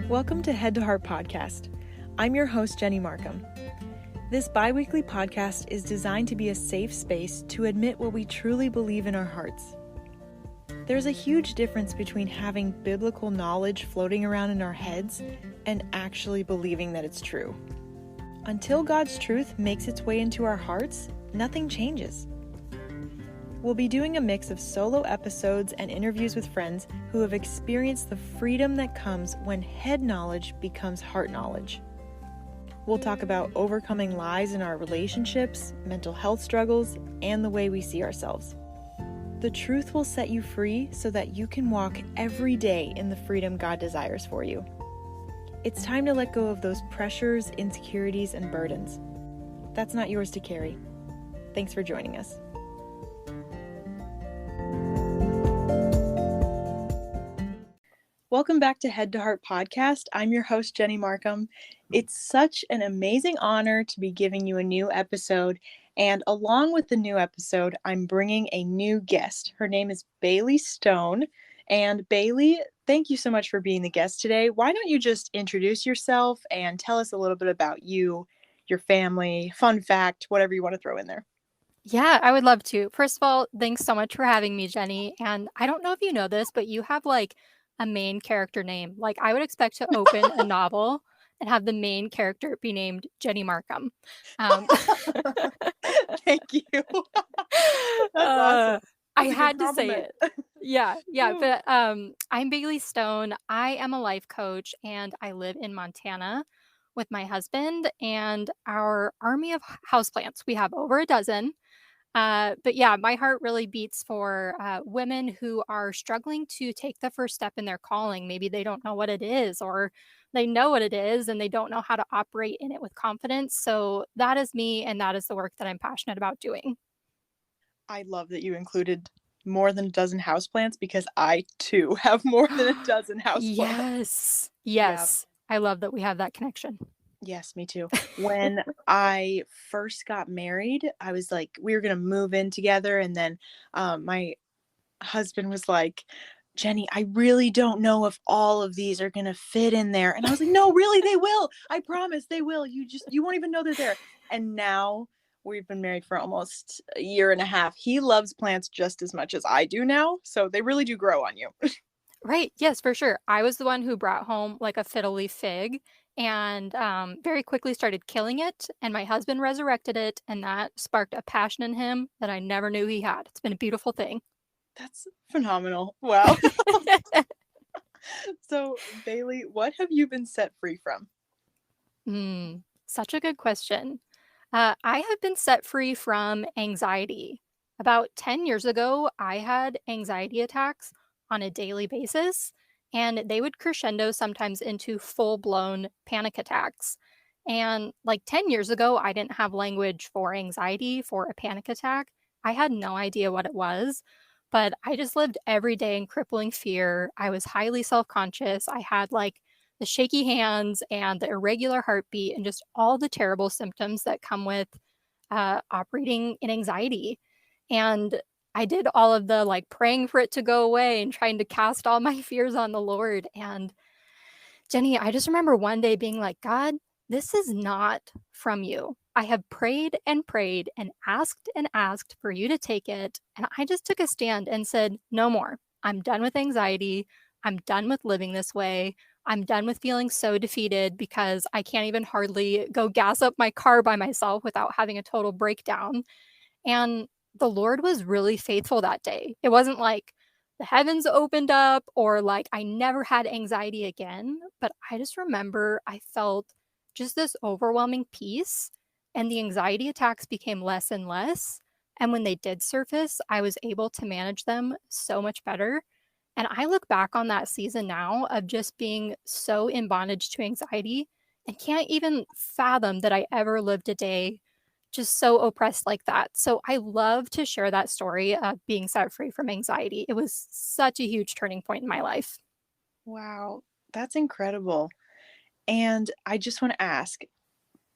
Welcome to Head to Heart Podcast. I'm your host, Jenny Markham. This bi-weekly podcast is designed to be a safe space to admit what we truly believe in our hearts. There's a huge difference between having biblical knowledge floating around in our heads and actually believing that it's true. Until God's truth makes its way into our hearts, nothing changes. We'll be doing a mix of solo episodes and interviews with friends who have experienced the freedom that comes when head knowledge becomes heart knowledge. We'll talk about overcoming lies in our relationships, mental health struggles, and the way we see ourselves. The truth will set you free so that you can walk every day in the freedom God desires for you. It's time to let go of those pressures, insecurities, and burdens. That's not yours to carry. Thanks for joining us. Welcome back to Head to Heart Podcast. I'm your host, Jenny Markham. It's such an amazing honor to be giving you a new episode. And along with the new episode, I'm bringing a new guest. Her name is Bailey Stone. And Bailey, thank you so much for being the guest today. Why don't you just introduce yourself and tell us a little bit about you, your family, fun fact, whatever you want to throw in there. Yeah, I would love to. First of all, thanks so much for having me, Jenny. And I don't know if you know this, but you have like a main character name. Like I would expect to open a novel and have the main character be named Jenny Markham. Thank you. That's awesome. I had to say it. Yeah. But I'm Bailey Stone. I am a life coach and I live in Montana with my husband and our army of houseplants. We have over a dozen. But yeah, my heart really beats for women who are struggling to take the first step in their calling. Maybe they don't know what it is, or they know what it is and they don't know how to operate in it with confidence. So that is me, and that is the work that I'm passionate about doing. I love that you included more than a dozen houseplants because I too have more than a dozen houseplants. Yes. Yeah. I love that we have that connection. Yes, me too. When I first got married, I was like, we were going to move in together. And then my husband was like, Jenny, I really don't know if all of these are going to fit in there. And I was like, no, really, they will. I promise they will. You won't even know they're there. And now we've been married for almost a year and a half. He loves plants just as much as I do now. So they really do grow on you. Right. Yes, for sure. I was the one who brought home like a fiddle leaf fig and very quickly started killing it. And my husband resurrected it. And that sparked a passion in him that I never knew he had. It's been a beautiful thing. That's phenomenal. Wow. So, Bailey, what have you been set free from? Such a good question. I have been set free from anxiety. About 10 years ago, I had anxiety attacks on a daily basis, and they would crescendo sometimes into full-blown panic attacks. And like 10 years ago, I didn't have language for anxiety, for a panic attack. I had no idea what it was, but I just lived every day in crippling fear. I was highly self-conscious. I had like the shaky hands and the irregular heartbeat and just all the terrible symptoms that come with operating in anxiety. And I did all of the like praying for it to go away and trying to cast all my fears on the Lord. And Jenny, I just remember one day being like, God, this is not from you. I have prayed and asked for you to take it. And I just took a stand and said, no more. I'm done with anxiety. I'm done with living this way. I'm done with feeling so defeated because I can't even hardly go gas up my car by myself without having a total breakdown. And the Lord was really faithful that day. It wasn't like the heavens opened up or like I never had anxiety again, but I just remember I felt just this overwhelming peace, and the anxiety attacks became less and less. And when they did surface, I was able to manage them so much better. And I look back on that season now of just being so in bondage to anxiety and can't even fathom that I ever lived a day just so oppressed like that. So I love to share that story of being set free from anxiety. It was such a huge turning point in my life. Wow, that's incredible. And I just want to ask,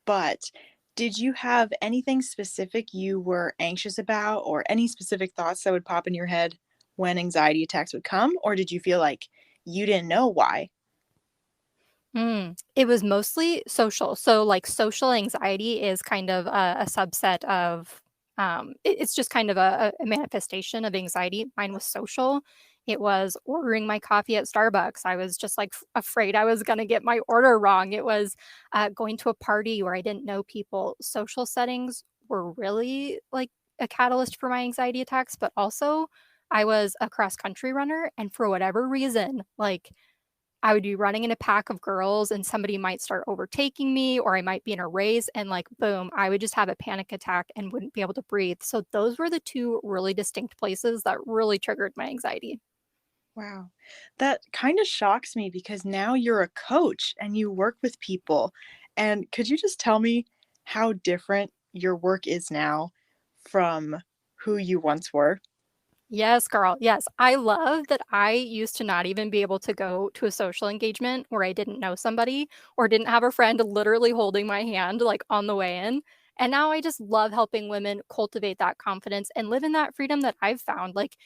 but did you have anything specific you were anxious about or any specific thoughts that would pop in your head when anxiety attacks would come? Or did you feel like you didn't know why? It was mostly social. So, like, social anxiety is kind of a subset of, it's just kind of a manifestation of anxiety. Mine was social. It was ordering my coffee at Starbucks. I was just like afraid I was going to get my order wrong. It was going to a party where I didn't know people. Social settings were really like a catalyst for my anxiety attacks, but also I was a cross country runner. And for whatever reason, like, I would be running in a pack of girls and somebody might start overtaking me or I might be in a race and like boom, I would just have a panic attack and wouldn't be able to breathe. So those were the two really distinct places that really triggered my anxiety. Wow. That kind of shocks me because now you're a coach and you work with people. And could you just tell me how different your work is now from who you once were? Yes, girl. Yes. I love that I used to not even be able to go to a social engagement where I didn't know somebody or didn't have a friend literally holding my hand like on the way in. And now I just love helping women cultivate that confidence and live in that freedom that I've found. Like,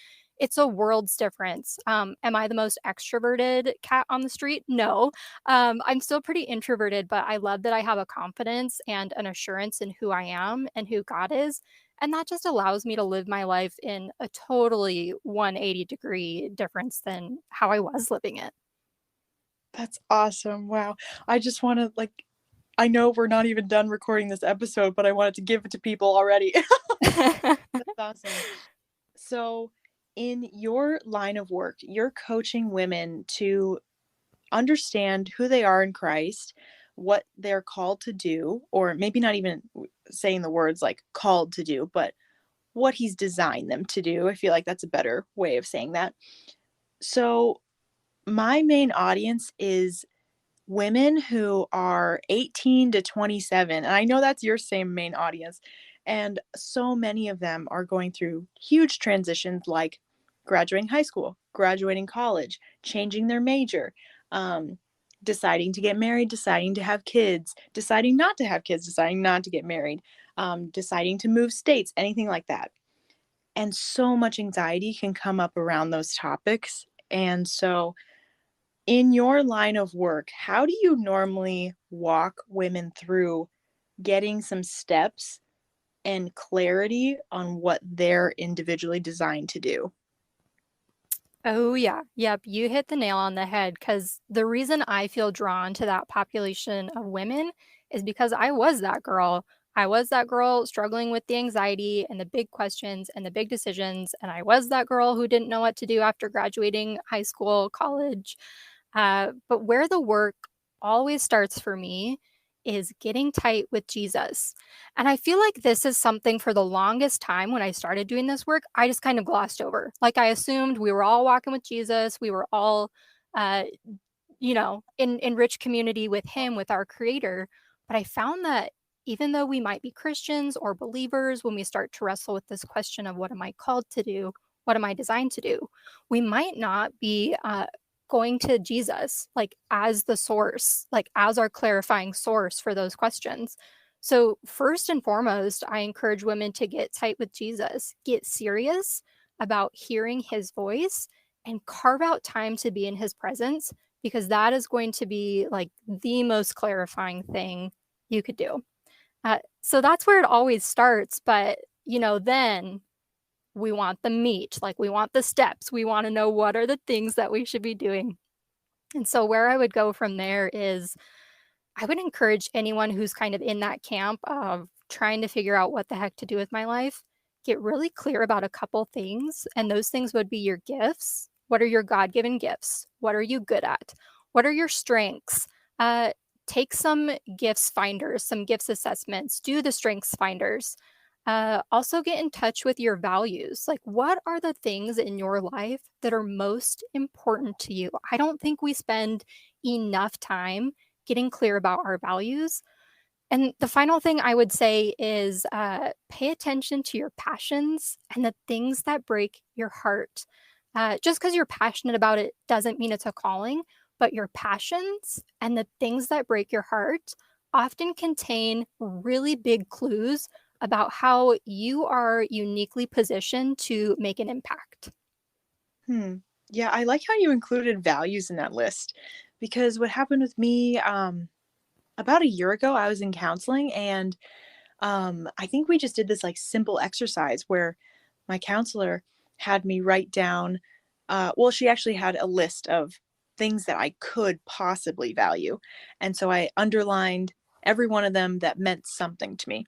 it's a world's difference. Am I the most extroverted cat on the street? No. I'm still pretty introverted, but I love that I have a confidence and an assurance in who I am and who God is, and that just allows me to live my life in a totally 180-degree difference than how I was living it. That's awesome. Wow. I just want to I know we're not even done recording this episode, but I wanted to give it to people already. That's awesome. So, in your line of work, you're coaching women to understand who they are in Christ, what they're called to do, or maybe not even saying the words like called to do, but what he's designed them to do. I feel like that's a better way of saying that. So, my main audience is women who are 18 to 27. And I know that's your same main audience. And so many of them are going through huge transitions like graduating high school, graduating college, changing their major, um, deciding to get married, deciding to have kids, deciding not to have kids, deciding not to get married, deciding to move states, anything like that. And so much anxiety can come up around those topics. And so, in your line of work, how do you normally walk women through getting some steps and clarity on what they're individually designed to do? Oh, yeah. Yep. You hit the nail on the head because the reason I feel drawn to that population of women is because I was that girl. I was that girl struggling with the anxiety and the big questions and the big decisions. And I was that girl who didn't know what to do after graduating high school, college. But where the work always starts for me is getting tight with Jesus. And I feel like this is something for the longest time when I started doing this work, I just kind of glossed over. Like, I assumed we were all walking with Jesus, we were all uh in rich community with him, with our creator. But I found that even though we might be Christians or believers, when we start to wrestle with this question of what am I called to do? What am I designed to do? We might not be going to Jesus like as the source, like as our clarifying source for those questions. So, first and foremost, I encourage women to get tight with Jesus, get serious about hearing his voice, and carve out time to be in his presence, because that is going to be like the most clarifying thing you could do. So that's where it always starts. But, then we want the meat, like we want the steps. We want to know what are the things that we should be doing. And so where I would go from there is I would encourage anyone who's kind of in that camp of trying to figure out what the heck to do with my life, get really clear about a couple things. And those things would be your gifts. What are your God given gifts? What are you good at? What are your strengths? Uh, Take some gifts finders, some gifts assessments, do the strengths finders. Also, get in touch with your values. Like, what are the things in your life that are most important to you? I don't think we spend enough time getting clear about our values. And the final thing I would say is pay attention to your passions and the things that break your heart. Just because you're passionate about it doesn't mean it's a calling, but your passions and the things that break your heart often contain really big clues about how you are uniquely positioned to make an impact. Hmm. Yeah, I like how you included values in that list because what happened with me, about a year ago, I was in counseling, and I think we just did this like simple exercise where my counselor had me write down, well, she actually had a list of things that I could possibly value. And so I underlined every one of them that meant something to me.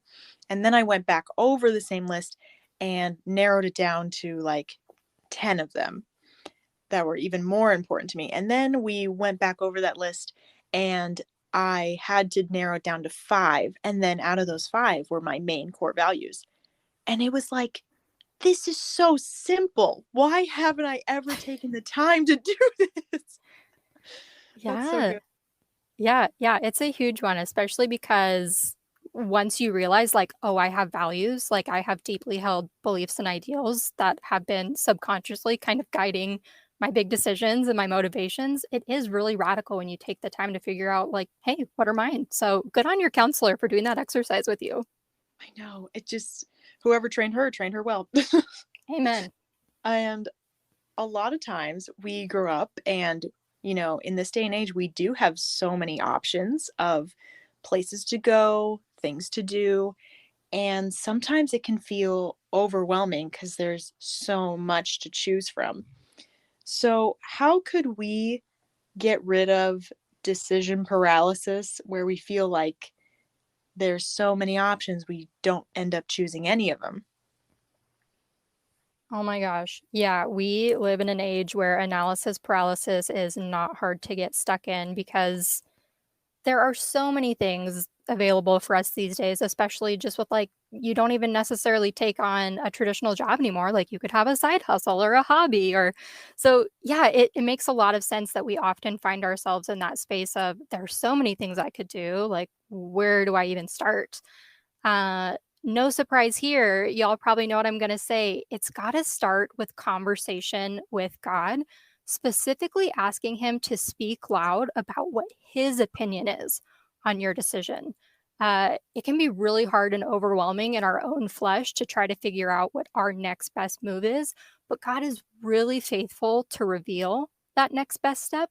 And then I went back over the same list and narrowed it down to like 10 of them that were even more important to me. And then we went back over that list, and I had to narrow it down to 5. And then out of those 5 were my main core values. And it was like, this is so simple. Why haven't I ever taken the time to do this? That's so Yeah. good. Yeah, it's a huge one, especially because once you realize, like, oh, I have values, like, I have deeply held beliefs and ideals that have been subconsciously kind of guiding my big decisions and my motivations, it is really radical when you take the time to figure out, like, hey, what are mine? So good on your counselor for doing that exercise with you. I know. It just, whoever trained her well. Amen. And a lot of times we grow up and, in this day and age, we do have so many options of places to go, things to do. And sometimes it can feel overwhelming because there's so much to choose from. So, how could we get rid of decision paralysis where we feel like there's so many options, we don't end up choosing any of them? Oh my gosh. Yeah, we live in an age where analysis paralysis is not hard to get stuck in because there are so many things available for us these days, especially just with like, you don't even necessarily take on a traditional job anymore. Like, you could have a side hustle or a hobby, or so, yeah, it makes a lot of sense that we often find ourselves in that space of there's so many things I could do. Like, where do I even start? No surprise here. Y'all probably know what I'm going to say. It's got to start with conversation with God, specifically asking Him to speak loud about what His opinion is on your decision. It can be really hard and overwhelming in our own flesh to try to figure out what our next best move is, but God is really faithful to reveal that next best step.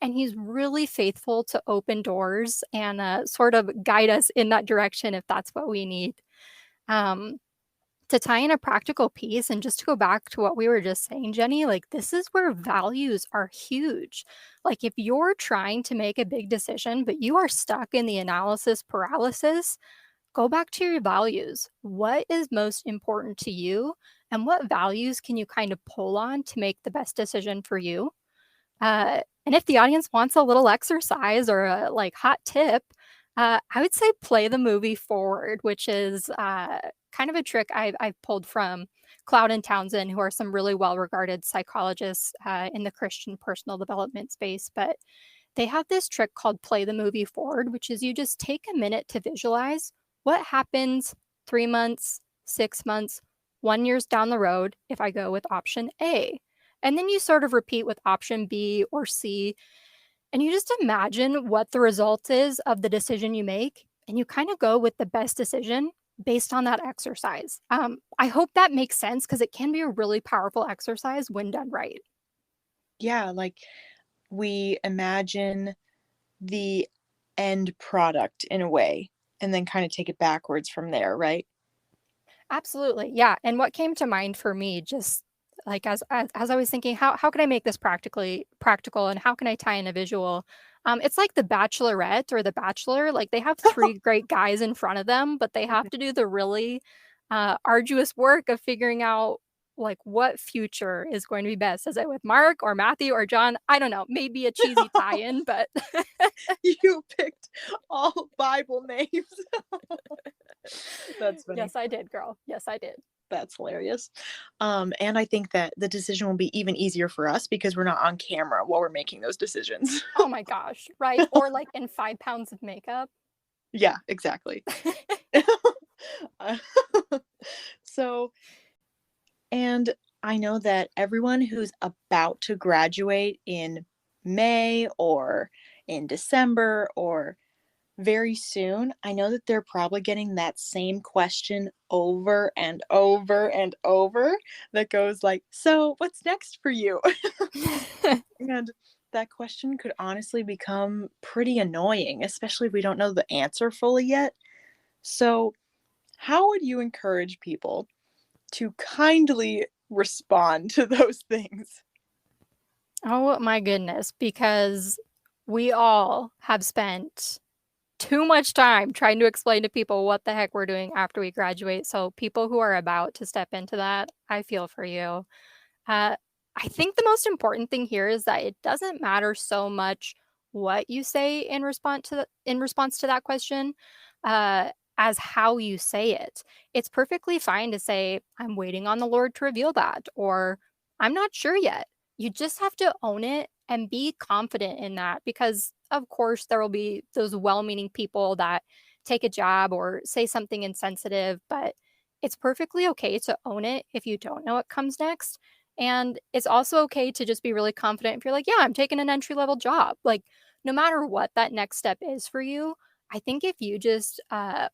And he's really faithful to open doors and sort of guide us in that direction if that's what we need. Um, to tie in a practical piece and just to go back to what we were just saying, Jenny, like, this is where values are huge. Like, if you're trying to make a big decision, but you are stuck in the analysis paralysis, go back to your values. What is most important to you? And what values can you kind of pull on to make the best decision for you? And if the audience wants a little exercise or a like hot tip, I would say play the movie forward, which is kind of a trick I've pulled from Cloud and Townsend, who are some really well-regarded psychologists in the Christian personal development space. But they have this trick called play the movie forward, which is you just take a minute to visualize what happens 3 months, 6 months, 1 years down the road if I go with option A. And then you sort of repeat with option B or C, and you just imagine what the result is of the decision you make, and you kind of go with the best decision based on that exercise. I hope that makes sense because it can be a really powerful exercise when done right. Yeah, like we imagine the end product in a way and then kind of take it backwards from there, right? Absolutely. Yeah. And what came to mind for me, just like as I was thinking, how can I make this practically practical and how can I tie in a visual? It's like the Bachelorette or the Bachelor. Like, they have three great guys in front of them, but they have to do the really arduous work of figuring out like what future is going to be best. Is it with Mark or Matthew or John? I don't know. Maybe a cheesy tie-in, but You picked all Bible names. That's funny. yes, I did, girl. Yes, I did. That's hilarious. And I think that the decision will be even easier for us because we're not on camera while we're making those decisions. Oh my gosh, right? Or like in 5 pounds of makeup. Yeah, exactly. Uh, so, and I know that everyone who's about to graduate in May or in December or very soon, I know that they're probably getting that same question over and over and over that goes like, "So, what's next for you?" And that question could honestly become pretty annoying, especially if we don't know the answer fully yet. So, how would you encourage people to kindly respond to those things? Oh my goodness, because we all have spent too much time trying to explain to people what the heck we're doing after we graduate. So people who are about to step into that, I feel for you. Uh, I think the most important thing here is that it doesn't matter so much what you say in response to that question, uh, as how you say it. It's perfectly fine to say, "I'm waiting on the Lord to reveal that," or "I'm not sure yet." You just have to own it and be confident in that because, of course, there will be those well-meaning people that take a jab or say something insensitive, but it's perfectly okay to own it if you don't know what comes next. And it's also okay to just be really confident if you're like, yeah, I'm taking an entry level job. Like, no matter what that next step is for you, I think if you just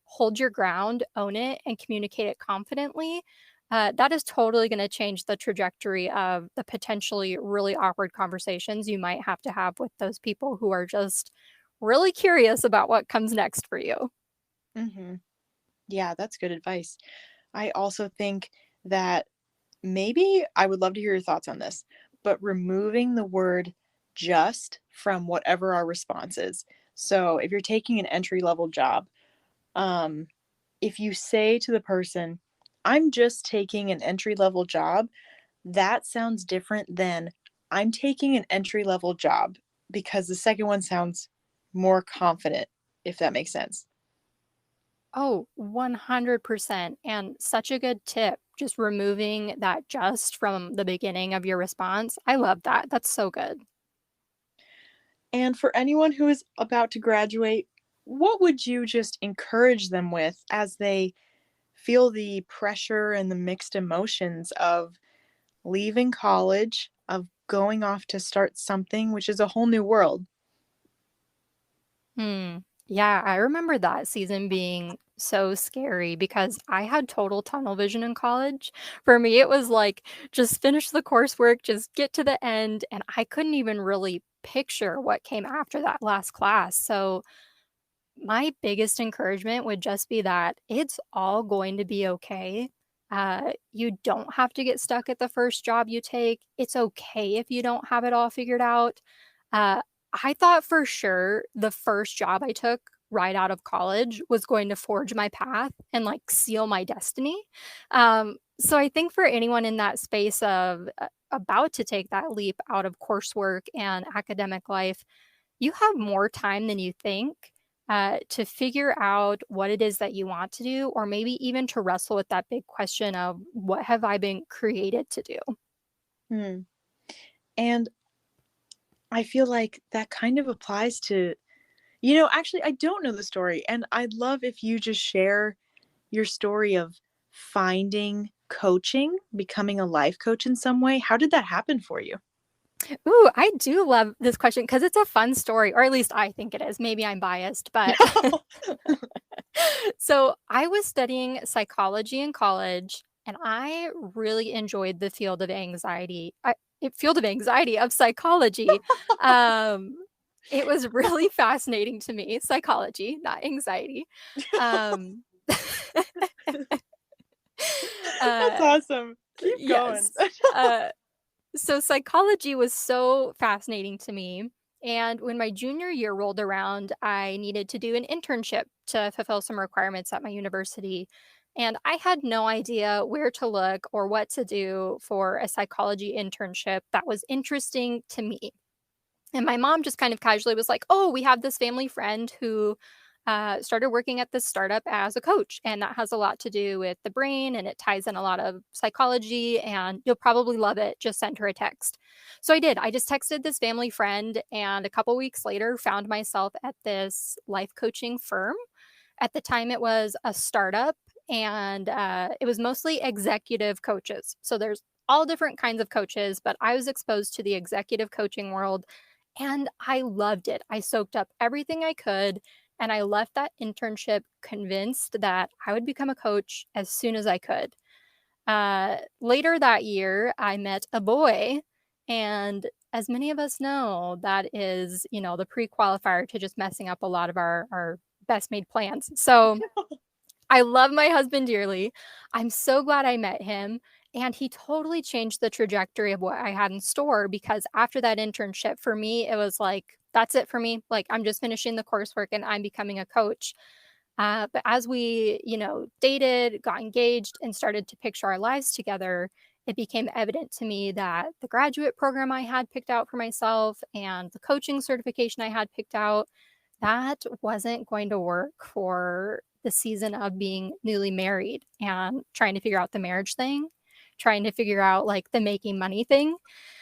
hold your ground, own it, and communicate it confidently, that is totally going to change the trajectory of the potentially really awkward conversations you might have to have with those people who are just really curious about what comes next for you. Hmm. Yeah, that's good advice. I also think that maybe I would love to hear your thoughts on this, but removing the word just from whatever our response is. So if you're taking an entry level job, um, if you say to the person, I'm just taking an entry level job, that sounds different than I'm taking an entry level job because the second one sounds more confident, if that makes sense. Oh, 100%. And such a good tip, just removing that just from the beginning of your response. I love that. That's so good. And for anyone who is about to graduate, what would you just encourage them with as they feel the pressure and the mixed emotions of leaving college, of going off to start something, which is a whole new world? Hmm. Yeah, I remember that season being so scary because I had total tunnel vision in college. For me, it was like just finish the coursework, just get to the end, and I couldn't even really picture what came after that last class. So, my biggest encouragement would just be that it's all going to be okay. You don't have to get stuck at the first job you take. It's okay if you don't have it all figured out. Uh, I thought for sure the first job I took right out of college was going to forge my path and like seal my destiny. So I think for anyone in that space of about to take that leap out of coursework and academic life, you have more time than you think to figure out what it is that you want to do, or maybe even to wrestle with that big question of what have I been created to do? Hmm. And I feel like that kind of applies to, actually, I don't know the story. And I'd love if you just share your story of finding coaching, becoming a life coach in some way. How did that happen for you? Ooh, I do love this question because it's a fun story, or at least I think it is. Maybe I'm biased, but so I was studying psychology in college, and I really enjoyed the field of anxiety of psychology. Um, it was really fascinating to me, psychology, not anxiety. Um, That's uh, awesome. Keep going. yes. Uh, so psychology was so fascinating to me. And when my junior year rolled around, I needed to do an internship to fulfill some requirements at my university. And I had no idea where to look or what to do for a psychology internship that was interesting to me. And my mom just kind of casually was like, "Oh, we have this family friend who started working at this startup as a coach, and that has a lot to do with the brain, and it ties in a lot of psychology, and you'll probably love it. Just send her a text." So I did. I just texted this family friend, and a couple weeks later, found myself at this life coaching firm. At the time, it was a startup, and it was mostly executive coaches. So there's all different kinds of coaches, but I was exposed to the executive coaching world and I loved it. I soaked up everything I could, and I left that internship convinced that I would become a coach as soon as I could. Later that year, I met a boy, and as many of us know, that is, the pre-qualifier to just messing up a lot of our best made plans. So I love my husband dearly. I'm so glad I met him. And he totally changed the trajectory of what I had in store, because after that internship, for me, it was like, that's it for me. Like, I'm just finishing the coursework and I'm becoming a coach. But as we, dated, got engaged, and started to picture our lives together, it became evident to me that the graduate program I had picked out for myself and the coaching certification I had picked out, that wasn't going to work for the season of being newly married and trying to figure out the marriage thing, trying to figure out like the making money thing.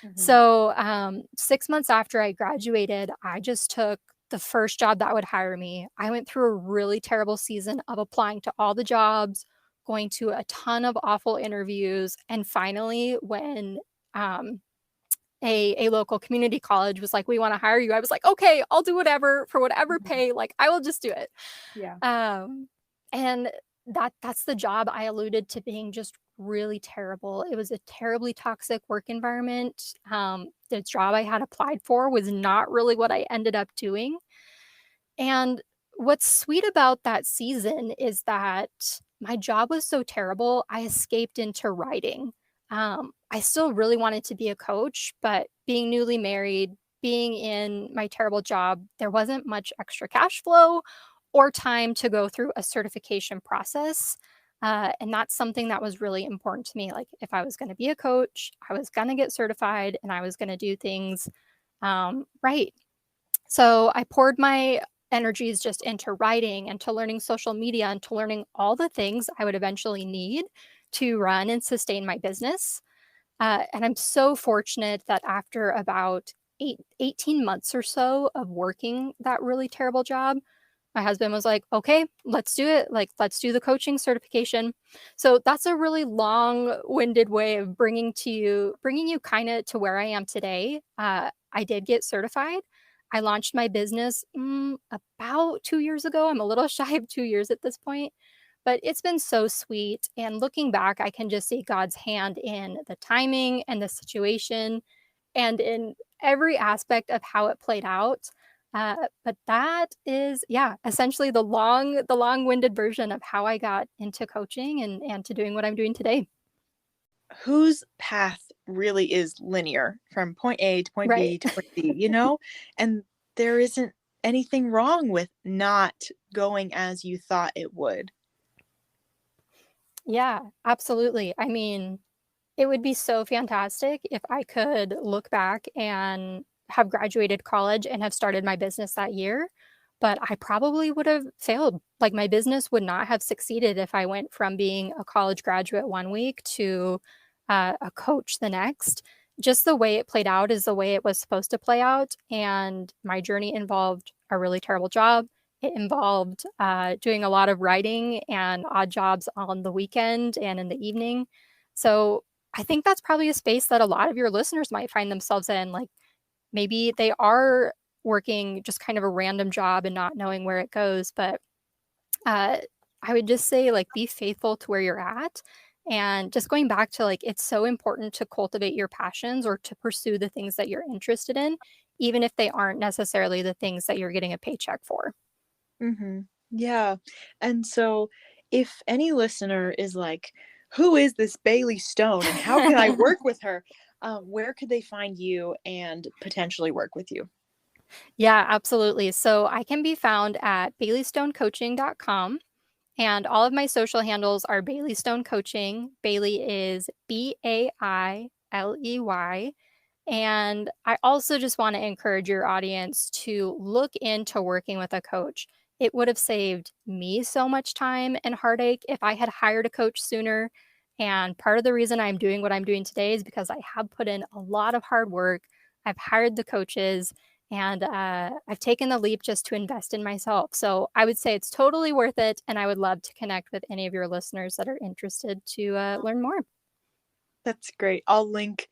Mm-hmm. So, 6 months after I graduated, I just took the first job that would hire me. I went through a really terrible season of applying to all the jobs, going to a ton of awful interviews, and finally, when um, a local community college was like, "We want to hire you," I was like, "Okay, I'll do whatever for whatever Mm-hmm. pay. Like, I will just do it." Yeah. Um, and that's the job I alluded to being just really terrible. It was a terribly toxic work environment. The job I had applied for was not really what I ended up doing. And what's sweet about that season is that my job was so terrible, I escaped into writing. I still really wanted to be a coach, but being newly married, being in my terrible job, there wasn't much extra cash flow or time to go through a certification process. And that's something that was really important to me. Like, if I was going to be a coach, I was going to get certified and I was going to do things right. So I poured my energies just into writing and to learning social media and to learning all the things I would eventually need to run and sustain my business. And I'm so fortunate that after about 18 months or so of working that really terrible job, my husband was like, "Okay, let's do it. Like, let's do the coaching certification." So that's a really long-winded way of bringing you kind of to where I am today. I did get certified. I launched my business about 2 years ago. I'm a little shy of 2 years at this point, but it's been so sweet. And looking back, I can just see God's hand in the timing and the situation and in every aspect of how it played out. But that is, yeah, essentially the long-winded version of how I got into coaching and to doing what I'm doing today. Whose path really is linear from point A to point Right. B to point C, And there isn't anything wrong with not going as you thought it would. Yeah, absolutely. I mean, it would be so fantastic if I could look back and have graduated college and have started my business that year, but I probably would have failed. Like, my business would not have succeeded if I went from being a college graduate one week to a coach the next. Just the way it played out is the way it was supposed to play out. And my journey involved a really terrible job. It involved doing a lot of writing and odd jobs on the weekend and in the evening. So I think that's probably a space that a lot of your listeners might find themselves in. Like, maybe they are working just kind of a random job and not knowing where it goes. But uh, I would just say, like, be faithful to where you're at. And just going back to, like, it's so important to cultivate your passions or to pursue the things that you're interested in, even if they aren't necessarily the things that you're getting a paycheck for. Mm-hmm. Yeah. And so if any listener is like, who is this Bailey Stone and how can I work with her? Where could they find you and potentially work with you? Yeah, absolutely. So I can be found at baileystonecoaching.com. And all of my social handles are Bailey Stone Coaching. Bailey is Bailey. And I also just want to encourage your audience to look into working with a coach. It would have saved me so much time and heartache if I had hired a coach sooner. And part of the reason I'm doing what I'm doing today is because I have put in a lot of hard work. I've hired the coaches and I've taken the leap just to invest in myself. So I would say it's totally worth it. And I would love to connect with any of your listeners that are interested to learn more. That's great. I'll link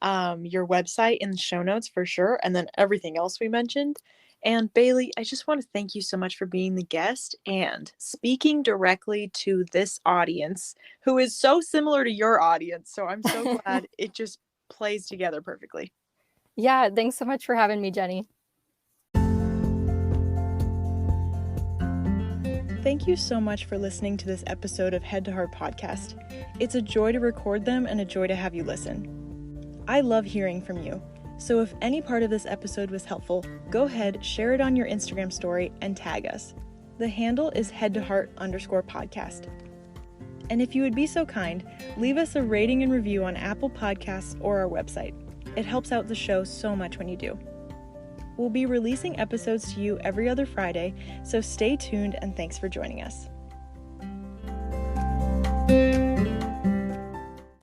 your website in the show notes for sure, and then everything else we mentioned. And Bailey, I just want to thank you so much for being the guest and speaking directly to this audience who is so similar to your audience. So I'm so glad it just plays together perfectly. Yeah, thanks so much for having me, Jenny. Thank you so much for listening to this episode of Head to Heart Podcast. It's a joy to record them and a joy to have you listen. I love hearing from you. So if any part of this episode was helpful, go ahead, share it on your Instagram story, and tag us. The handle is headtoheart_podcast. And if you would be so kind, leave us a rating and review on Apple Podcasts or our website. It helps out the show so much when you do. We'll be releasing episodes to you every other Friday, so stay tuned and thanks for joining us.